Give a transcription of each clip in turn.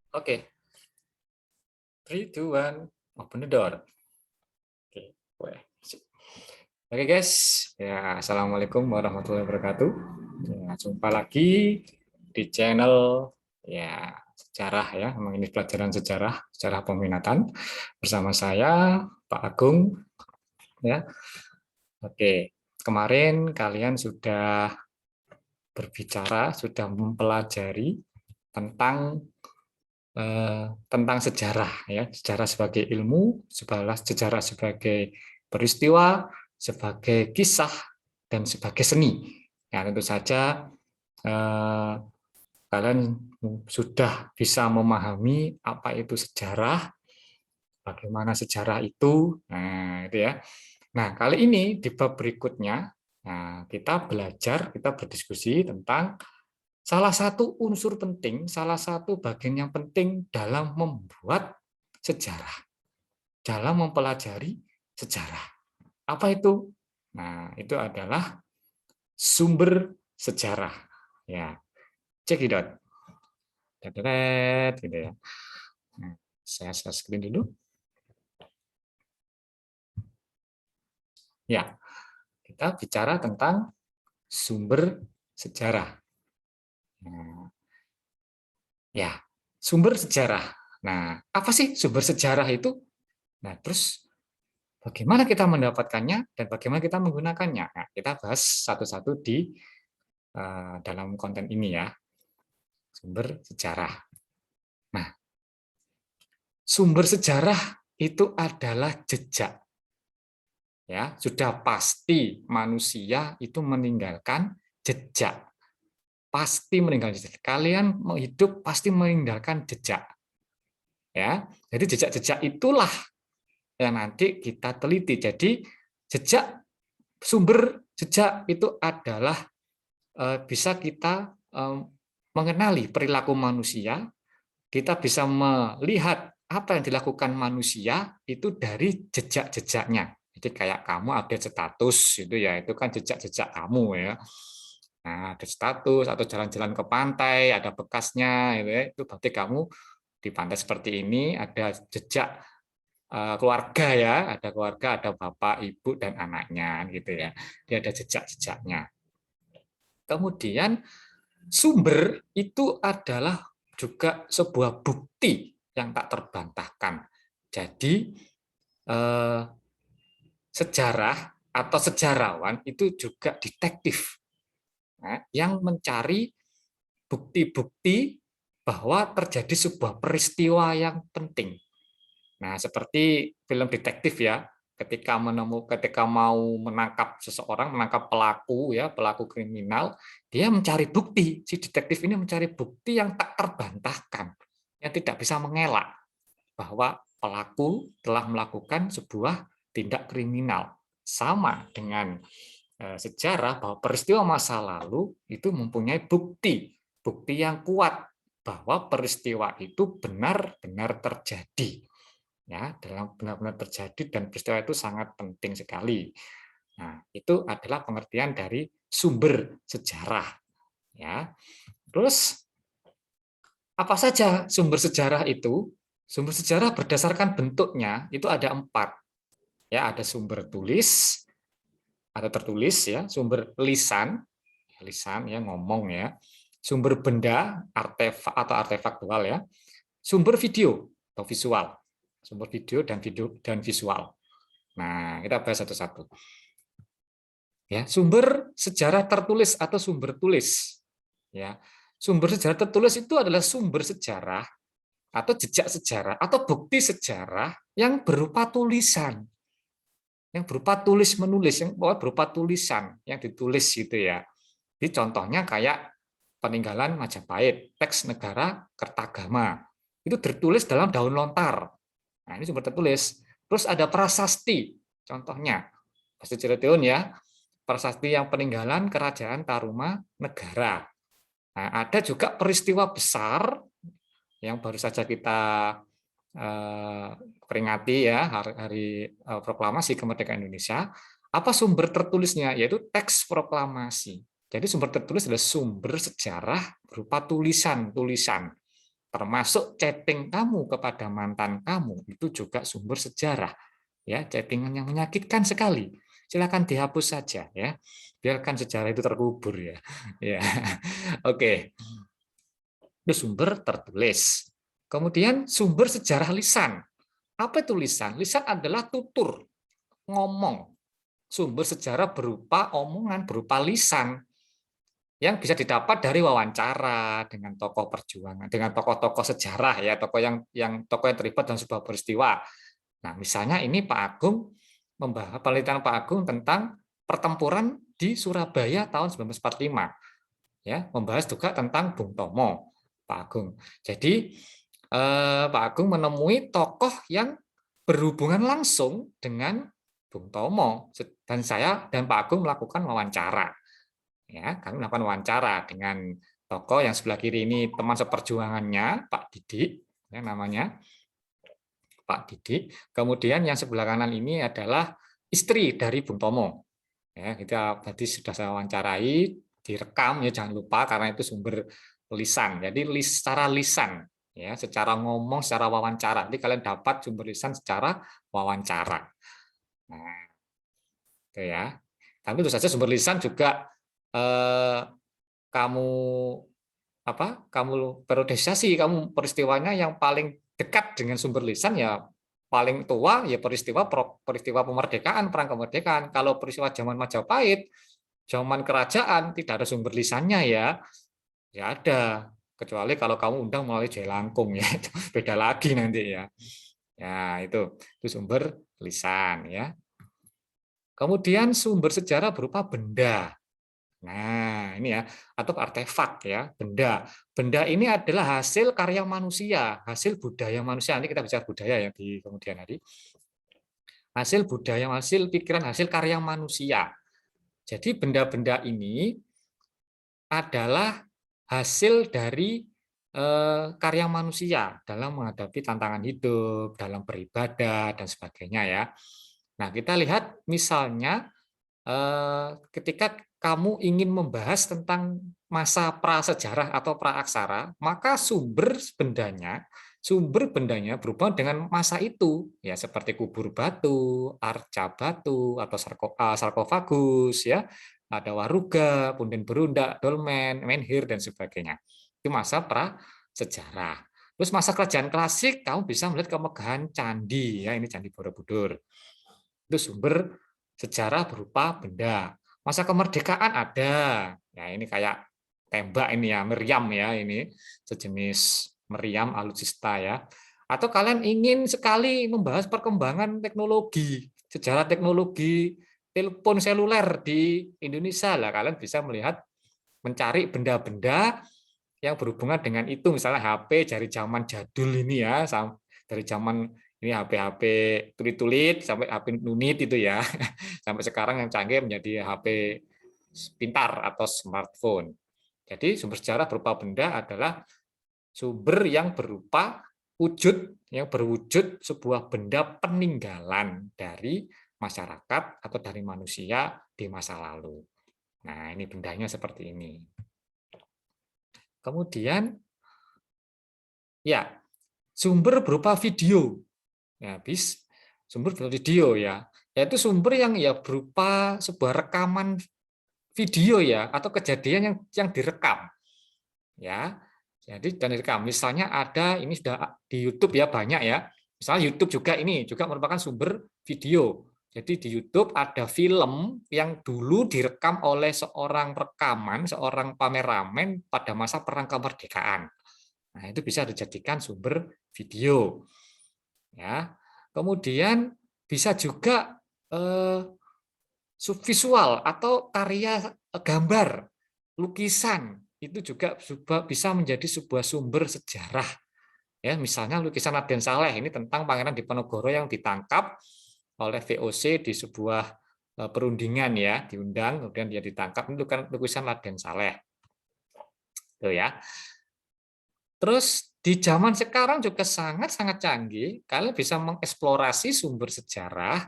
Oke, 3, 2, 1, open the door. Oke, boleh. Oke guys, ya assalamualaikum warahmatullahi wabarakatuh. Ya, jumpa lagi di channel ya sejarah ya, memang ini pelajaran sejarah peminatan bersama saya Pak Agung ya. Oke, kemarin kalian sudah berbicara, sudah mempelajari tentang tentang sejarah ya, sejarah sebagai ilmu, sejarah sebagai peristiwa, sebagai kisah dan sebagai seni. Ya, tentu saja eh, kalian sudah bisa memahami apa itu sejarah, bagaimana sejarah itu. Nah, itu ya. Nah, kali ini di bab berikutnya kita berdiskusi tentang salah satu unsur penting, salah satu bagian yang penting dalam membuat sejarah, dalam mempelajari sejarah. Apa itu? Nah, itu adalah sumber sejarah. Ya, cekidot. Gitu ya. Nah, saya share screen dulu. Ya, kita bicara tentang sumber sejarah. Nah, ya, sumber sejarah. Nah, apa sih sumber sejarah itu? Nah, terus bagaimana kita mendapatkannya dan bagaimana kita menggunakannya? Nah, kita bahas satu-satu di dalam konten ini ya, sumber sejarah. Nah, sumber sejarah itu adalah jejak. Ya, sudah pasti manusia itu meninggalkan jejak. Pasti meninggalkan jejak. Kalian hidup pasti meninggalkan jejak. Ya, jadi jejak-jejak itulah yang nanti kita teliti. Jadi jejak sumber jejak itu adalah bisa kita mengenali perilaku manusia, kita bisa melihat apa yang dilakukan manusia itu dari jejak-jejaknya. Jadi kayak kamu update status itu ya, itu kan jejak-jejak kamu ya. Nah, ada status atau jalan-jalan ke pantai, ada bekasnya gitu ya. Itu berarti kamu di pantai seperti ini ada jejak keluarga ya, ada keluarga, ada bapak, ibu dan anaknya gitu ya. Dia ada jejak-jejaknya. Kemudian sumber itu adalah juga sebuah bukti yang tak terbantahkan. Jadi sejarah atau sejarawan itu juga detektif yang mencari bukti-bukti bahwa terjadi sebuah peristiwa yang penting. Nah, seperti film detektif ya, ketika mau menangkap seseorang, menangkap pelaku ya, pelaku kriminal, dia mencari bukti. Si detektif ini mencari bukti yang tak terbantahkan, yang tidak bisa mengelak bahwa pelaku telah melakukan sebuah tindak kriminal. Sama dengan sejarah bahwa peristiwa masa lalu itu mempunyai bukti, bukti yang kuat bahwa peristiwa itu benar-benar terjadi ya, dalam benar-benar terjadi dan peristiwa itu sangat penting sekali. Nah, itu adalah pengertian dari sumber sejarah ya. Terus apa saja sumber sejarah itu? Sumber sejarah berdasarkan bentuknya itu ada 4. Ya, ada sumber tulis, ada tertulis ya, sumber lisan, lisan ya ngomong ya. Sumber benda, artefak atau artefaktual ya. Sumber video atau visual. Sumber video dan visual. Nah, kita bahas satu-satu. Ya, sumber sejarah tertulis atau sumber tulis. Ya, sumber sejarah tertulis itu adalah sumber sejarah atau jejak sejarah atau bukti sejarah yang berupa tulisan, yang berupa tulis menulis, yang berupa tulisan yang ditulis gitu ya. Jadi contohnya kayak peninggalan Majapahit, teks negara Kertagama itu tertulis dalam daun lontar. Nah, ini sumber tertulis. Terus ada prasasti, contohnya Prasasti Cirebon ya, prasasti yang peninggalan Kerajaan Tarumanegara. Nah, ada juga peristiwa besar yang baru saja kita peringati ya hari proklamasi kemerdekaan Indonesia. Apa sumber tertulisnya? Yaitu teks proklamasi. Jadi sumber tertulis adalah sumber sejarah berupa tulisan-tulisan. termasuk chatting kamu kepada mantan kamu itu juga sumber sejarah, ya, chattingan yang menyakitkan sekali. Silakan dihapus saja, ya, biarkan sejarah itu terkubur, ya. Ya, oke. Itu sumber tertulis. Kemudian sumber sejarah lisan. Apa itu lisan? Lisan adalah tutur, ngomong. Sumber sejarah berupa omongan, berupa lisan yang bisa didapat dari wawancara dengan tokoh perjuangan, dengan tokoh-tokoh sejarah, ya, tokoh yang terlibat dalam sebuah peristiwa. Nah, misalnya ini Pak Agung membahas penelitian Pak Agung tentang pertempuran di Surabaya tahun 1945, ya, membahas juga tentang Bung Tomo, Pak Agung. Jadi Pak Agung menemui tokoh yang berhubungan langsung dengan Bung Tomo, dan saya dan Pak Agung melakukan wawancara. Ya, kami melakukan wawancara dengan tokoh yang sebelah kiri ini teman seperjuangannya, Pak Didik, ya, namanya Pak Didik. Kemudian yang sebelah kanan ini adalah istri dari Bung Tomo. Ya, kita berarti sudah saya wawancarai, direkam, ya, jangan lupa karena itu sumber lisan. Jadi secara lisan, ya, secara ngomong, secara wawancara. Nanti kalian dapat sumber lisan secara wawancara. Nah, itu ya. Tapi tentu saja sumber lisan juga kamu kamu periodisasi, kamu peristiwanya yang paling dekat dengan sumber lisan, ya paling tua, ya peristiwa kemerdekaan, perang kemerdekaan. Kalau peristiwa zaman Majapahit, zaman kerajaan, tidak ada sumber lisannya, ya ada, kecuali kalau kamu undang melalui Jelangkung, ya, itu beda lagi nanti, ya. Ya, itu sumber lisan, ya. Kemudian sumber sejarah berupa benda. Nah, ini ya, atau artefak, ya, benda. Benda ini adalah hasil karya manusia, hasil budaya manusia. Nanti kita bicara budaya, ya, di kemudian hari. Hasil budaya, hasil pikiran, hasil karya manusia. Jadi benda-benda ini adalah hasil dari karya manusia dalam menghadapi tantangan hidup, dalam beribadah dan sebagainya, ya. Nah, kita lihat misalnya ketika kamu ingin membahas tentang masa prasejarah atau praaksara, maka sumber bendanya berhubungan dengan masa itu, ya, seperti kubur batu, arca batu atau sarkofagus, ya, ada waruga, punden berundak, dolmen, menhir dan sebagainya. Itu masa prasejarah. Terus masa kerajaan klasik, kamu bisa melihat kemegahan candi, ya, ini Candi Borobudur. Itu sumber sejarah berupa benda. Masa kemerdekaan ada. Ya, ini kayak tembak ini, ya, meriam, ya, ini sejenis meriam alutsista, ya. Atau kalian ingin sekali membahas perkembangan teknologi, sejarah teknologi telepon seluler di Indonesia, lah kalian bisa melihat, mencari benda-benda yang berhubungan dengan itu, misalnya HP dari zaman jadul ini, ya, dari zaman ini HP-HP tulit-tulit sampai HP nunit itu, ya, sampai sekarang yang canggih menjadi HP pintar atau smartphone. Jadi sumber sejarah berupa benda adalah sumber yang berupa yang berwujud sebuah benda peninggalan dari masyarakat atau dari manusia di masa lalu. Nah, ini bendanya seperti ini. Kemudian, ya, sumber berupa video. Ya, sumber berupa video, ya, yaitu sumber yang, ya, berupa sebuah rekaman video, ya, atau kejadian yang direkam, ya. Jadi dan direkam. Misalnya ada, ini sudah di YouTube, ya, banyak, ya. Misalnya YouTube juga ini juga merupakan sumber video. Jadi di YouTube ada film yang dulu direkam oleh seorang kameramen pada masa perang kemerdekaan. Nah, itu bisa dijadikan sumber video, ya. Kemudian bisa juga visual atau karya gambar, lukisan, itu juga bisa menjadi sebuah sumber sejarah. Ya, misalnya lukisan Raden Saleh ini tentang Pangeran Diponegoro yang ditangkap oleh VOC di sebuah perundingan, ya, diundang, kemudian dia ditangkap. Itu kan lukisan Raden Saleh. Tuh, ya. Terus di zaman sekarang juga sangat-sangat canggih, kalian bisa mengeksplorasi sumber sejarah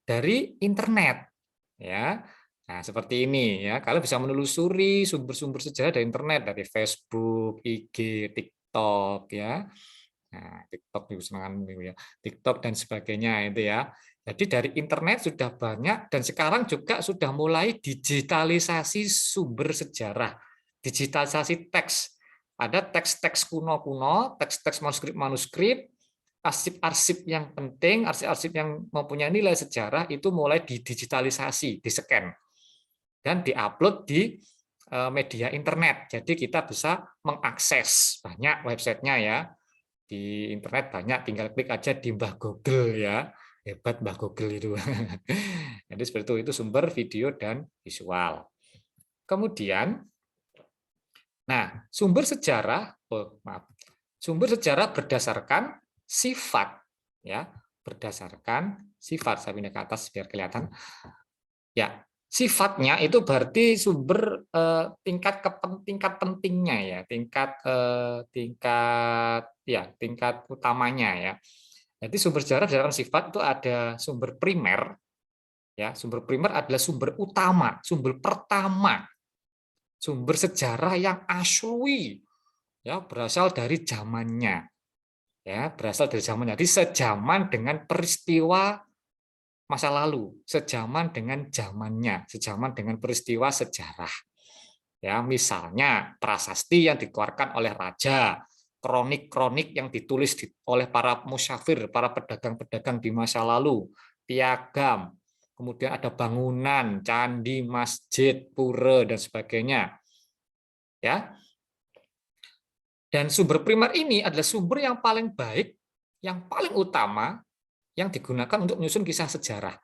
dari internet, ya. Nah, seperti ini, ya. Kalian bisa menelusuri sumber-sumber sejarah dari internet, dari Facebook, IG, TikTok, TikTok ya. Nah, TikTok ya, TikTok dan sebagainya itu ya. Jadi dari internet sudah banyak dan sekarang juga sudah mulai digitalisasi sumber sejarah, digitalisasi teks. Ada teks-teks kuno-kuno, teks-teks manuskrip-manuskrip, arsip-arsip yang penting, arsip-arsip yang mempunyai nilai sejarah itu mulai didigitalisasi, di-scan dan diupload di media internet. Jadi kita bisa mengakses banyak websitenya ya. Di internet banyak, tinggal klik aja di Mbah Google ya. Hebat Mbah Google itu. Jadi seperti itu sumber video dan visual. Kemudian, nah sumber sejarah, sumber sejarah berdasarkan sifat, ya, berdasarkan sifat. Saya pindah ke atas biar kelihatan. Ya, sifatnya itu berarti sumber tingkat pentingnya ya, tingkat utamanya ya. Jadi sumber sejarah berdasarkan sifat itu ada sumber primer ya, sumber primer adalah sumber utama, sumber pertama, sumber sejarah yang asli ya, berasal dari zamannya. Ya, berasal dari zamannya. Jadi sejaman dengan peristiwa masa lalu, sejaman dengan zamannya, sejaman dengan peristiwa sejarah. Ya, misalnya prasasti yang dikeluarkan oleh raja, kronik-kronik yang ditulis oleh para musyafir, para pedagang-pedagang di masa lalu, piagam, kemudian ada bangunan, candi, masjid, pura dan sebagainya. Ya. Dan sumber primer ini adalah sumber yang paling baik, yang paling utama yang digunakan untuk menyusun kisah sejarah.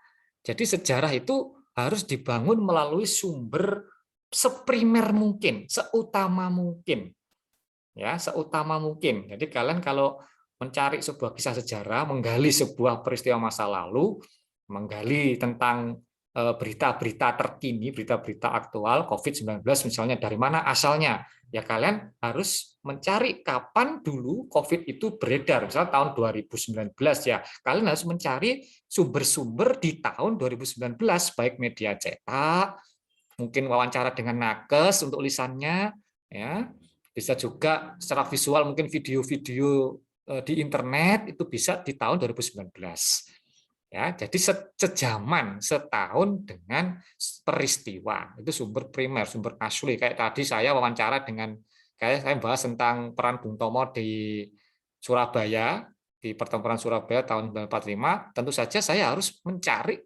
Jadi sejarah itu harus dibangun melalui sumber seprimer mungkin, seutama mungkin. Ya, seutama mungkin. Jadi kalian kalau mencari sebuah kisah sejarah, menggali sebuah peristiwa masa lalu, menggali tentang berita-berita terkini, berita-berita aktual COVID-19 misalnya dari mana asalnya. Ya kalian harus mencari kapan dulu COVID itu beredar, misalnya tahun 2019 ya. Kalian harus mencari sumber-sumber di tahun 2019 baik media cetak, mungkin wawancara dengan nakes untuk lisannya ya. Bisa juga secara visual mungkin video-video di internet itu bisa di tahun 2019. Ya, jadi sejaman setahun dengan peristiwa. Itu sumber primer, sumber asli. Kayak tadi saya wawancara dengan saya bahas tentang peran Bung Tomo di Surabaya, di pertempuran Surabaya tahun 1945, tentu saja saya harus mencari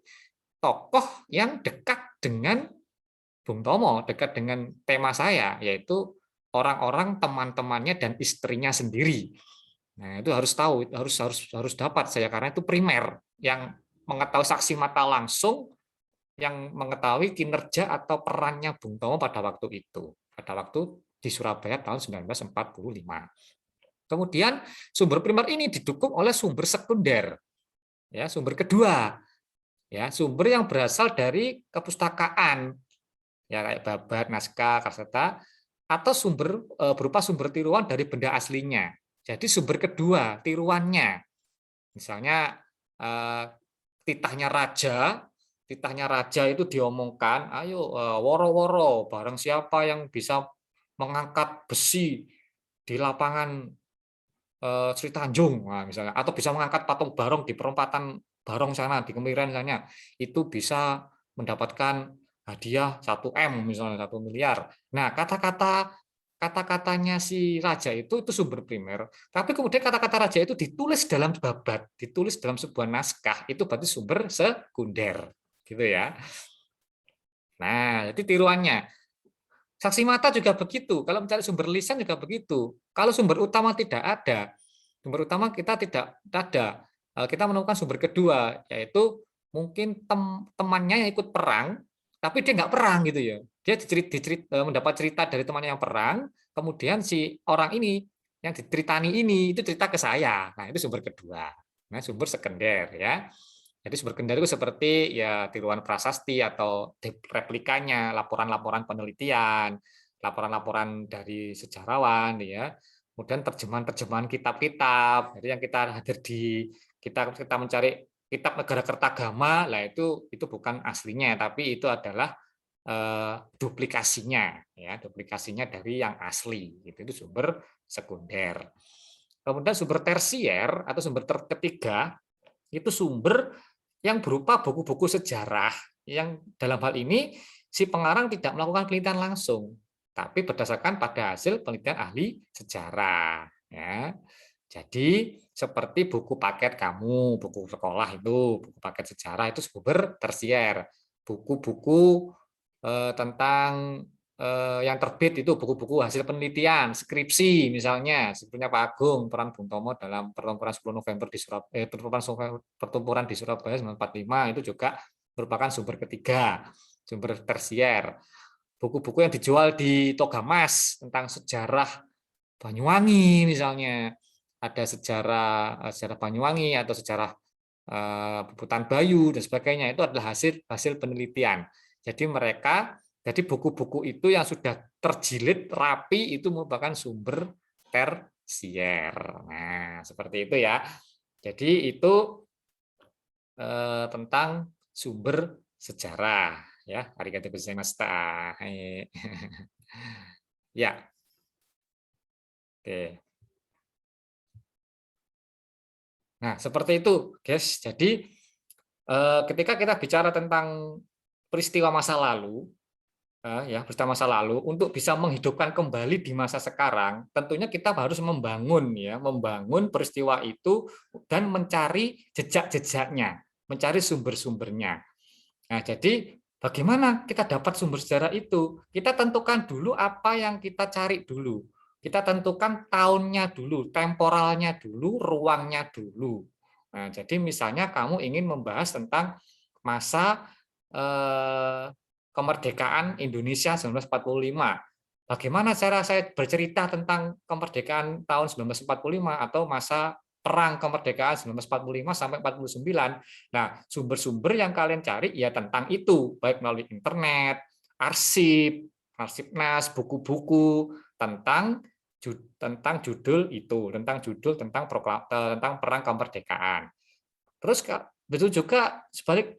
tokoh yang dekat dengan Bung Tomo, dekat dengan tema saya, yaitu orang-orang teman-temannya dan istrinya sendiri. Nah, itu harus tahu, harus dapat saya karena itu primer yang mengetahui saksi mata langsung yang mengetahui kinerja atau perannya Bung Tomo pada waktu itu, pada waktu di Surabaya tahun 1945. Kemudian sumber primer ini didukung oleh sumber sekunder. Ya, sumber kedua. Ya, sumber yang berasal dari kepustakaan. Ya, kayak babat, naskah, kaseta atau sumber berupa sumber tiruan dari benda aslinya. Jadi sumber kedua, tiruannya. Misalnya titahnya raja itu diomongkan, ayo woro-woro, barang siapa yang bisa mengangkat besi di lapangan Sri Tanjung, nah, misalnya, atau bisa mengangkat patung Barong di perempatan Barong sana di Kemiren misalnya, itu bisa mendapatkan hadiah 1 M misalnya 1 miliar. Nah, kata-katanya si raja itu sumber primer, tapi kemudian kata-kata raja itu ditulis dalam babat, ditulis dalam sebuah naskah, itu berarti sumber sekunder, gitu ya. Nah, jadi tiruannya. Saksi mata juga begitu. Kalau mencari sumber lisan juga begitu. Kalau sumber utama tidak ada, sumber utama kita tidak ada. Kita menemukan sumber kedua, yaitu mungkin temannya yang ikut perang, tapi dia nggak perang gitu ya. Dia mendapat cerita dari temannya yang perang, kemudian si orang ini yang diceritani ini itu cerita ke saya. Nah itu sumber kedua. Nah sumber sekunder ya. Jadi sumber kendali itu seperti ya tiruan prasasti atau replikanya, laporan-laporan penelitian, laporan-laporan dari sejarawan, ya. Kemudian terjemahan-terjemahan kitab-kitab. Jadi yang kita hadir di kita mencari kitab Negara Kertagama, lah itu bukan aslinya, tapi itu adalah duplikasinya, ya, duplikasinya dari yang asli, gitu. Itu sumber sekunder. Kemudian sumber tersier atau sumber ketiga itu sumber yang berupa buku-buku sejarah yang dalam hal ini si pengarang tidak melakukan penelitian langsung, tapi berdasarkan pada hasil penelitian ahli sejarah. Ya. Jadi seperti buku paket kamu, buku sekolah itu, buku paket sejarah itu sumber tersier. Buku-buku tentang yang terbit itu buku-buku hasil penelitian, skripsi misalnya, skripsinya Pak Agung, peran Bung Tomo dalam pertempuran 10 November di Surabaya, pertempuran di Surabaya 1945 itu juga merupakan sumber ketiga, sumber tersier. Buku-buku yang dijual di Togamas tentang sejarah Banyuwangi misalnya, ada sejarah Banyuwangi atau sejarah Puputan Bayu dan sebagainya, itu adalah hasil penelitian. Jadi buku-buku itu yang sudah terjilid rapi itu merupakan sumber tersier. Nah, seperti itu ya. Jadi itu tentang sumber sejarah ya. Arigatou gozaimashita. Ya. Oke. Nah, seperti itu, guys. Jadi ketika kita bicara tentang peristiwa masa lalu, ya peristiwa masa lalu, untuk bisa menghidupkan kembali di masa sekarang, tentunya kita harus membangun peristiwa itu dan mencari jejak-jejaknya, mencari sumber-sumbernya. Nah, jadi bagaimana kita dapat sumber sejarah itu? Kita tentukan dulu apa yang kita cari dulu. Kita tentukan tahunnya dulu, temporalnya dulu, ruangnya dulu. Nah, jadi misalnya kamu ingin membahas tentang masa kemerdekaan Indonesia 1945. Bagaimana cara saya bercerita tentang kemerdekaan tahun 1945 atau masa perang kemerdekaan 1945 sampai 49? Nah, sumber-sumber yang kalian cari ya tentang itu, baik melalui internet, arsip, arsipnas, buku-buku tentang judul itu, tentang perang kemerdekaan. Terus betul juga sebalik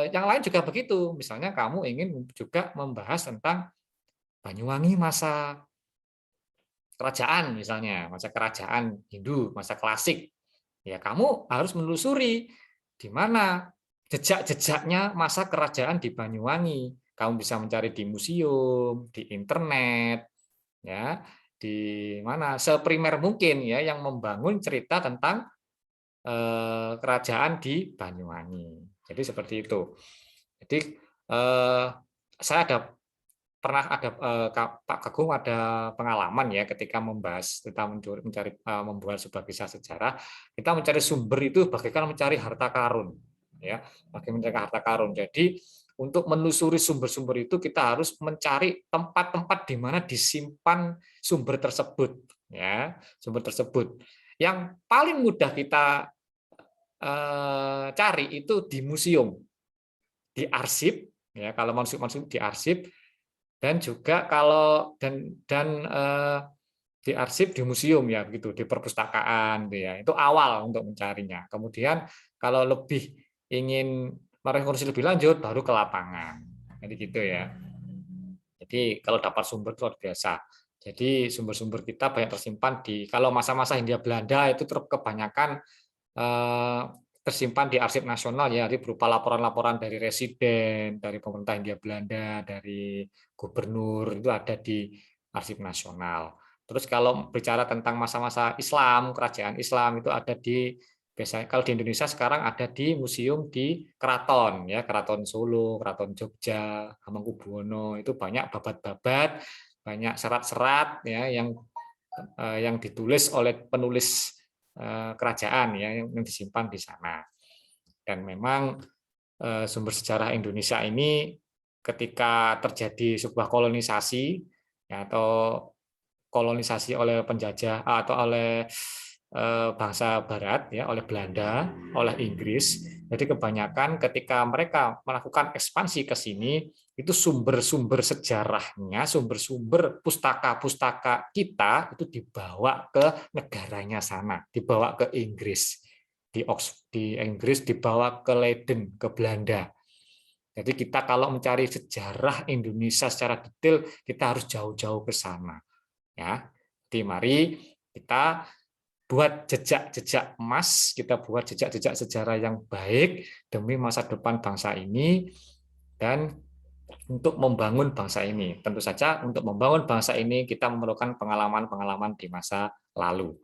yang lain juga begitu. Misalnya kamu ingin juga membahas tentang Banyuwangi masa kerajaan misalnya, masa kerajaan Hindu, masa klasik. Ya, kamu harus menelusuri di mana jejak-jejaknya masa kerajaan di Banyuwangi. Kamu bisa mencari di museum, di internet, ya, di mana seprimer mungkin ya yang membangun cerita tentang kerajaan di Banyuwangi. Jadi seperti itu. Jadi saya pernah ada Pak Kagung ada pengalaman ya ketika membahas tentang membuat sebuah kisah sejarah, kita mencari sumber itu bagaikan mencari harta karun, ya, bagaikan mencari harta karun. Jadi untuk menelusuri sumber-sumber itu kita harus mencari tempat-tempat di mana disimpan sumber tersebut, ya, sumber tersebut. Yang paling mudah kita cari itu di museum, di arsip, ya, kalau masuk di arsip, dan juga kalau di arsip di museum ya begitu, di perpustakaan ya itu awal untuk mencarinya. Kemudian kalau lebih ingin merekonstruksi lebih lanjut baru ke lapangan, jadi gitu ya. Jadi kalau dapat sumber itu luar biasa. Jadi sumber-sumber kita banyak tersimpan kalau masa-masa Hindia Belanda itu kebanyakan tersimpan di arsip nasional ya, jadi berupa laporan-laporan dari residen, dari pemerintah Hindia Belanda, dari gubernur itu ada di arsip nasional. Terus kalau bicara tentang masa-masa Islam, kerajaan Islam itu ada di biasanya kalau di Indonesia sekarang ada di museum di Keraton ya, Keraton Solo, Keraton Jogja, Hamengkubuwono itu banyak babat-babat, banyak serat-serat ya yang ditulis oleh penulis kerajaan ya yang disimpan di sana. Dan memang sumber sejarah Indonesia ini ketika terjadi sebuah kolonisasi ya, atau kolonisasi oleh penjajah atau oleh bangsa Barat ya, oleh Belanda, oleh Inggris. Jadi kebanyakan ketika mereka melakukan ekspansi ke sini itu sumber-sumber sejarahnya, sumber-sumber pustaka-pustaka kita itu dibawa ke negaranya sana, dibawa ke Inggris. Di Inggris dibawa ke Leiden, ke Belanda. Jadi kita kalau mencari sejarah Indonesia secara detail, kita harus jauh-jauh ke sana. Ya, jadi mari kita buat jejak-jejak emas, kita buat jejak-jejak sejarah yang baik demi masa depan bangsa ini dan untuk membangun bangsa ini. Tentu saja untuk membangun bangsa ini kita memerlukan pengalaman-pengalaman di masa lalu.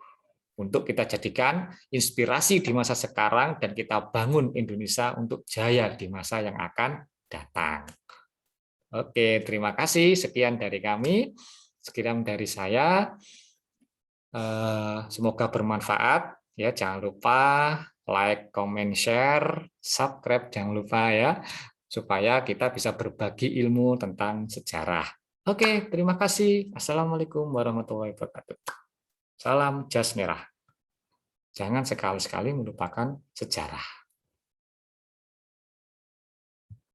Untuk kita jadikan inspirasi di masa sekarang dan kita bangun Indonesia untuk jaya di masa yang akan datang. Oke, terima kasih. Sekian dari kami. Sekian dari saya. Semoga bermanfaat. Ya, jangan lupa like, comment, share, subscribe. Jangan lupa ya, supaya kita bisa berbagi ilmu tentang sejarah. Oke, terima kasih. Assalamualaikum warahmatullahi wabarakatuh. Salam jas merah. Jangan sekali-sekali melupakan sejarah.